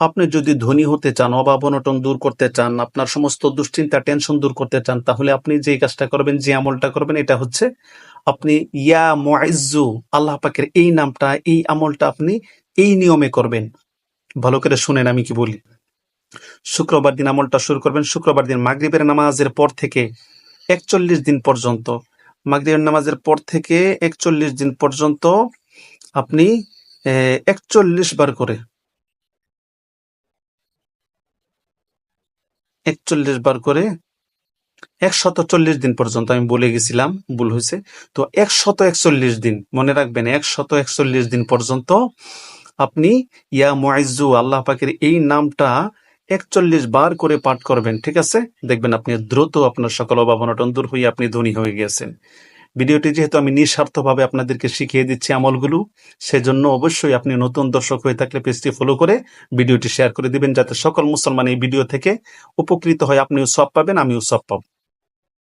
আপনি যদি ধনী হতে চান, অভাব অনটন দূর করতে চান, আপনার সমস্ত দুশ্চিন্তা টেনশন দূর করতে চান, তাহলে আপনি যে কাজটা করবেন, যে আমলটা করবেন, এটা হচ্ছে আপনি ইয়া মুইজ্জু, আল্লাহ পাকের এই নামটা, এই আমলটা আপনি এই নিয়মে করবেন। ভালো করে শুনেন আমি কি বলি। শুক্রবার দিন আমলটা শুরু করবেন। শুক্রবার দিন মাগরিবের নামাজের পর থেকে ৪১ দিন পর্যন্ত, মাগরিবের নামাজের পর থেকে ৪১ দিন পর্যন্ত আপনি ৪১ বার করে ৪১ বার করে ১৪০ দিন পর্যন্ত, আমি বলে গেছিলাম, ভুল হয়েছে। তো ১৪১ দিন মনে রাখবেন, ১৪১ দিন পর্যন্ত আপনি ইয়া মুইজ্জু, আল্লাহ পাকের এই নামটা ৪১ বার করে পাঠ করবেন। ঠিক আছে? দেখবেন আপনি দ্রুত আপনার সকল অভাব অনটন দূর হয়ে আপনি ধনী হয়ে গেছেন। ভিডিওটি যেহেতু আমি নিঃস্বার্থভাবে আপনাদেরকে শিখিয়ে দিচ্ছি আমলগুলো, সেজন্য অবশ্যই আপনি নতুন দর্শক হয়ে থাকলে পেজটি ফলো করে ভিডিওটি শেয়ার করে দিবেন, যাতে সকল মুসলমান এই ভিডিও থেকে উপকৃত হয়। আপনিও সওয়াব পাবেন, আমিও সওয়াব পাবো।